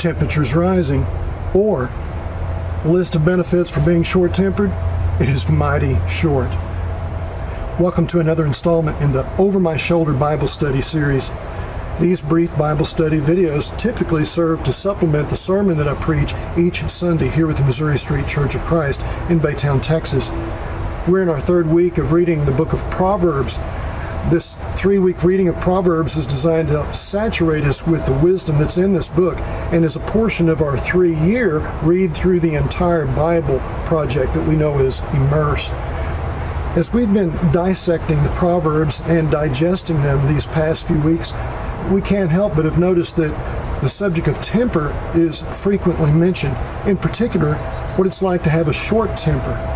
temperature's rising, or the list of benefits for being short-tempered is mighty short. Welcome to another installment in the Over My Shoulder Bible Study series. These brief Bible study videos typically serve to supplement the sermon that I preach each Sunday here with the Missouri Street Church of Christ in Baytown, Texas. We're in our third week of reading the book of Proverbs. This 3-week reading of Proverbs is designed to saturate us with the wisdom that's in this book and is a portion of our 3-year read through the entire Bible project that we know as Immerse. As we've been dissecting the Proverbs and digesting them these past few weeks, we can't help but have noticed that the subject of temper is frequently mentioned, in particular, what it's like to have a short temper.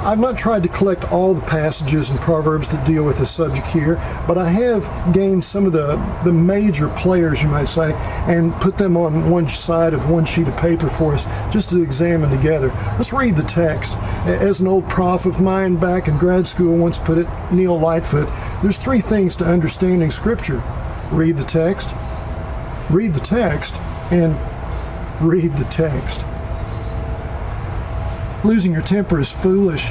I've not tried to collect all the passages in Proverbs that deal with this subject here, but I have gained some of the major players, you might say, and put them on one side of one sheet of paper for us just to examine together. Let's read the text. As an old prof of mine back in grad school once put it, Neil Lightfoot, there's 3 things to understanding Scripture. Read the text, and read the text. Losing your temper is foolish.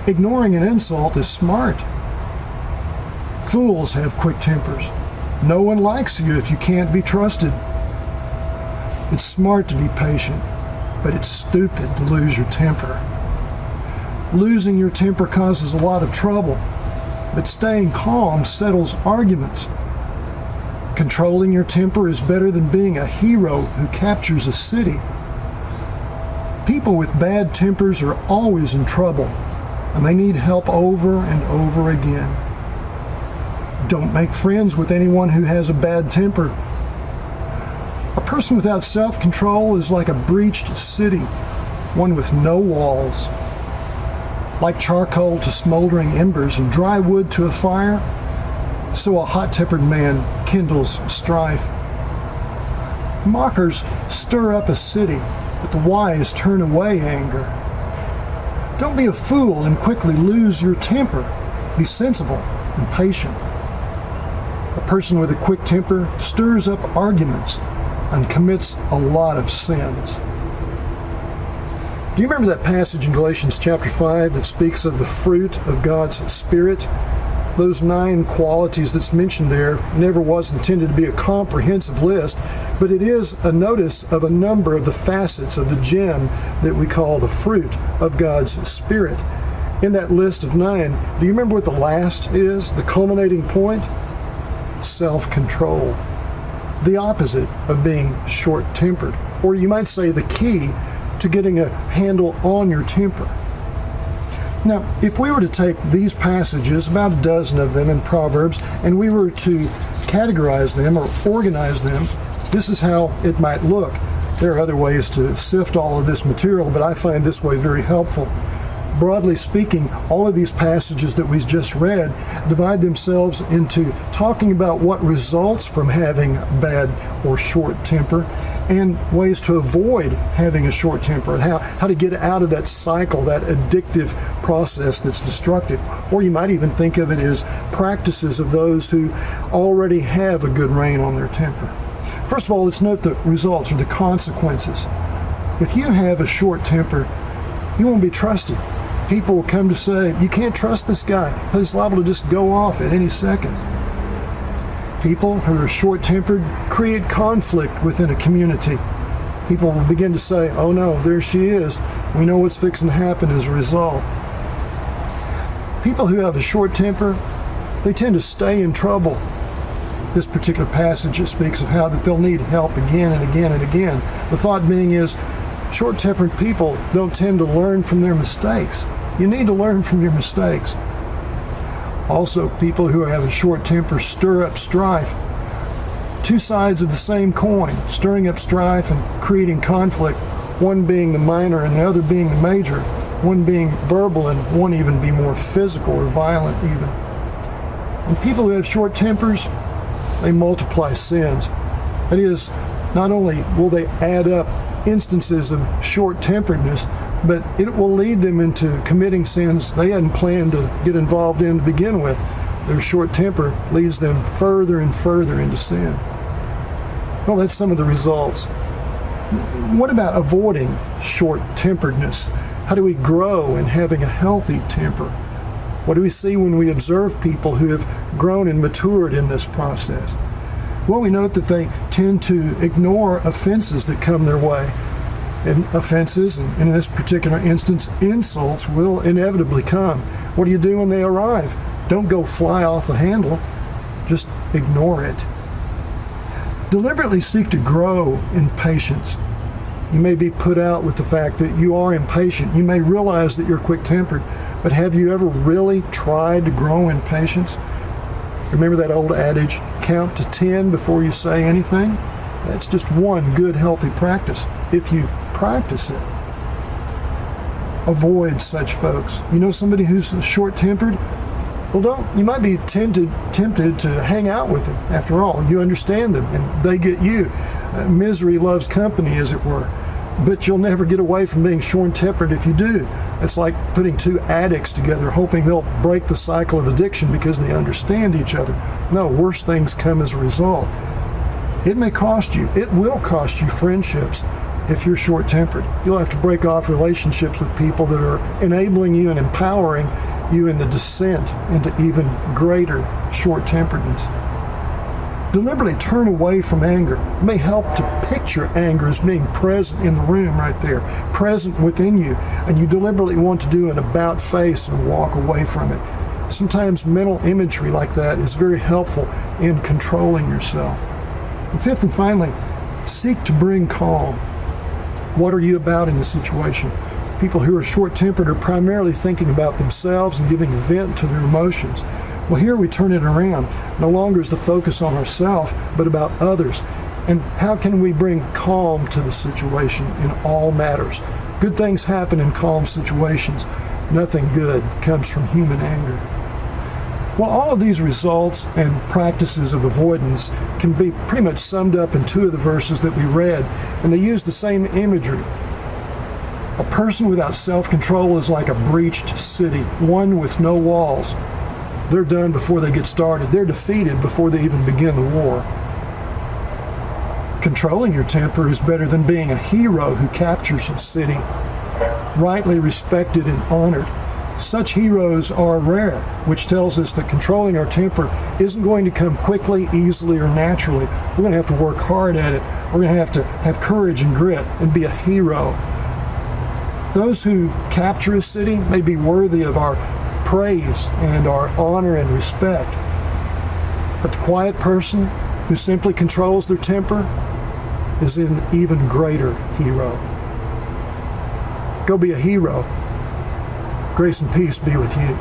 Ignoring an insult is smart. Fools have quick tempers. No one likes you if you can't be trusted. It's smart to be patient, but it's stupid to lose your temper. Losing your temper causes a lot of trouble, but staying calm settles arguments. Controlling your temper is better than being a hero who captures a city. People with bad tempers are always in trouble, and they need help over and over again. Don't make friends with anyone who has a bad temper. A person without self-control is like a breached city, one with no walls. Like charcoal to smoldering embers and dry wood to a fire, so a hot-tempered man kindles strife. Mockers stir up a city, but the wise turn away anger. Don't be a fool and quickly lose your temper. Be sensible and patient. A person with a quick temper stirs up arguments and commits a lot of sins. Do you remember that passage in Galatians chapter 5 that speaks of the fruit of God's Spirit? Those 9 qualities that's mentioned there never was intended to be a comprehensive list, but it is a notice of a number of the facets of the gem that we call the fruit of God's Spirit. In that list of 9, do you remember what the last is, the culminating point? Self-control. The opposite of being short-tempered, or you might say the key to getting a handle on your temper. Now, if we were to take these passages, about a dozen of them in Proverbs, and we were to categorize them or organize them, this is how it might look. There are other ways to sift all of this material, but I find this way very helpful. Broadly speaking, all of these passages that we just read divide themselves into talking about what results from having bad or short temper and ways to avoid having a short temper, and how to get out of that cycle, that addictive process that's destructive. Or you might even think of it as practices of those who already have a good rein on their temper. First of all, let's note the results or the consequences. If you have a short temper, you won't be trusted. People will come to say, you can't trust this guy. He's liable to just go off at any second. People who are short-tempered create conflict within a community. People will begin to say, oh no, there she is. We know what's fixing to happen as a result. People who have a short temper, they tend to stay in trouble. This particular passage speaks of how that they'll need help again and again and again. The thought being is, short-tempered people don't tend to learn from their mistakes. You need to learn from your mistakes. Also, people who have a short temper stir up strife. 2 sides of the same coin, stirring up strife and creating conflict, one being the minor and the other being the major, one being verbal and one even be more physical or violent even. And people who have short tempers, they multiply sins. That is, not only will they add up instances of short-temperedness, but it will lead them into committing sins they hadn't planned to get involved in to begin with. Their short temper leads them further and further into sin. Well, that's some of the results. What about avoiding short-temperedness? How do we grow in having a healthy temper? What do we see when we observe people who have grown and matured in this process? Well, we note that they tend to ignore offenses that come their way. And offenses, and in this particular instance, insults will inevitably come. What do you do when they arrive? Don't go fly off the handle. Just ignore it. Deliberately seek to grow in patience. You may be put out with the fact that you are impatient. You may realize that you're quick-tempered, but have you ever really tried to grow in patience? Remember that old adage, count to 10 before you say anything? That's just one good, healthy practice, if you practice it. Avoid such folks. You know somebody who's short-tempered? Well, you might be tempted to hang out with them. After all, you understand them, and they get you. Misery loves company, as it were. But you'll never get away from being short-tempered if you do. It's like putting two addicts together, hoping they'll break the cycle of addiction because they understand each other. No, worse things come as a result. It may cost you. It will cost you friendships if you're short-tempered. You'll have to break off relationships with people that are enabling you and empowering you in the descent into even greater short-temperedness. Deliberately turn away from anger. It may help to picture anger as being present in the room right there, present within you, and you deliberately want to do an about face and walk away from it. Sometimes mental imagery like that is very helpful in controlling yourself. And fifth and finally, seek to bring calm. What are you about in the situation? People who are short-tempered are primarily thinking about themselves and giving vent to their emotions. Well, here we turn it around. No longer is the focus on ourselves, but about others. And how can we bring calm to the situation in all matters? Good things happen in calm situations. Nothing good comes from human anger. Well, all of these results and practices of avoidance can be pretty much summed up in two of the verses that we read, and they use the same imagery. A person without self-control is like a breached city, one with no walls. They're done before they get started. They're defeated before they even begin the war. Controlling your temper is better than being a hero who captures a city, rightly respected and honored. Such heroes are rare, which tells us that controlling our temper isn't going to come quickly, easily, or naturally. We're going to have to work hard at it. We're going to have courage and grit and be a hero. Those who capture a city may be worthy of our praise and our honor and respect. But the quiet person who simply controls their temper is an even greater hero. Go be a hero. Grace and peace be with you.